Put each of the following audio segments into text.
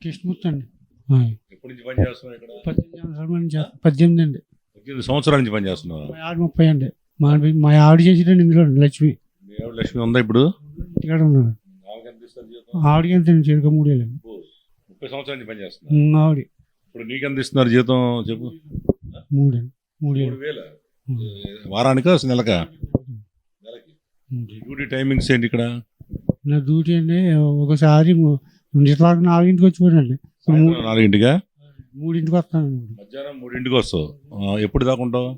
కృష్ణమూర్తి అండి. ఎప్పటి నుంచి పని చేస్తున్నావు ఇక్కడ? 18 సంవత్సరాల నుంచి 18 అండి. 18 సంవత్సరాల నుంచి పని చేస్తున్నావు. మా ఆవిడ 30 అండి. మా ఆవిడ చేసేటండి ఇందులో లక్ష్మి. మీ ఆవిడ లక్ష్మి ఉందా ఇప్పుడు? ఇక్కడ ఉన్నాడు. ఆవిడకి ఎంత ఇస్తారు జీతం? ఆవిడకి ఎంత చేరుక 3 ఏళ్ళండి. 30 సంవత్సరాల నుంచి పని చేస్తున్నా. ఆవిడ ఇప్పుడు నీకెంత ఇస్తున్నారు జీతం చెప్పు? 3 అండి. 3 ఏళ్ళు. 3,000 వారానికా నెలకా? నెలకి. డ్యూటీ టైమింగ్స్ ఏంటి ఇక్కడ? నా డ్యూటీ అండి ఒకసారి 4ంటికి వచ్చిపోయానండి. 4ంటికా? 3ంటికి వస్తాను. మధ్యాహ్నం 3ంటికి వస్తావు. ఎప్పుడు దాకా ఉంటావు?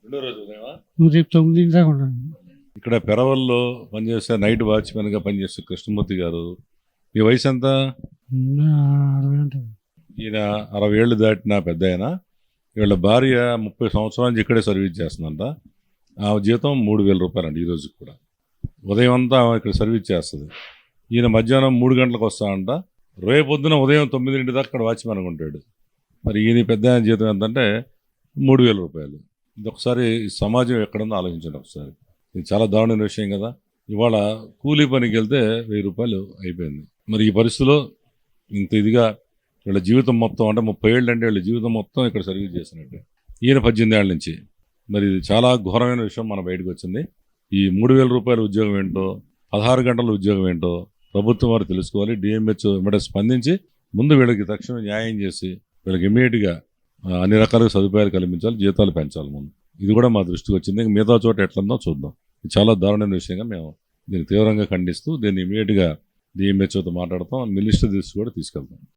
రెండో రోజు ఉదయమా? రేపు 9 దాకా ఉంటాను. ఇక్కడ పెరవల్లో పనిచేస్తే నైట్ వాచ్మెన్గా పనిచేస్తే కృష్ణమూర్తి గారు. మీ వయసు ఎంత? 60 ఉంటుంది. ఈయన 60 ఏళ్ళు దాటిన పెద్ద ఆయన. వీళ్ళ భార్య 30 సంవత్సరాల నుంచి ఇక్కడే సర్వీస్ చేస్తుందంట. ఆ జీతం 3,000 రూపాయలండి ఈ రోజుకి కూడా. ఉదయం అంతా ఇక్కడ సర్వీస్ చేస్తుంది. ఈయన మధ్యాహ్నం 3 గంటలకు వస్తాడంట. రేపొద్దున ఉదయం 9 దాకా ఇక్కడ వాచ్మెన్ ఉంటాడు. మరి ఈయన పెద్ద ఆయన జీతం ఎంతంటే 3,000 రూపాయలు. ఇది ఒకసారి సమాజం ఎక్కడుందో ఆలోచించండి ఒకసారి. ఇది చాలా దారుణమైన విషయం కదా. ఇవాళ కూలీ పనికి వెళ్తే 1,000 రూపాయలు అయిపోయింది. మరి ఈ పరిస్థితిలో ఇంత ఇదిగా వీళ్ళ జీవితం మొత్తం అంటే 30 ఏళ్ళు అంటే వీళ్ళ జీవితం మొత్తం ఇక్కడ సర్వీస్ చేసినట్టు. ఈయన 18 ఏళ్ళ నుంచి. మరి ఇది చాలా ఘోరమైన విషయం మన బయటకు వచ్చింది. ఈ 3,000 రూపాయల ఉద్యోగం ఏంటో, 16 గంటల ఉద్యోగం ఏంటో ప్రభుత్వం వారు తెలుసుకోవాలి. డిఎంహెచ్ వెంబడే స్పందించి ముందు వీళ్ళకి తక్షణం న్యాయం చేసి వీళ్ళకి ఇమీడియట్గా అన్ని రకాల సదుపాయాలు కల్పించాలి, జీతాలు పెంచాలి ముందు. ఇది కూడా మా దృష్టికి వచ్చింది. మిగతా చోట ఎట్లందో చూద్దాం. ఇది చాలా దారుణమైన విషయంగా మేము దీన్ని తీవ్రంగా ఖండిస్తూ దీన్ని ఇమీడియట్గా డిఎంహెచ్ఓతో మాట్లాడతాం. మినిస్టర్ దృష్టి కూడా తీసుకెళ్తాం.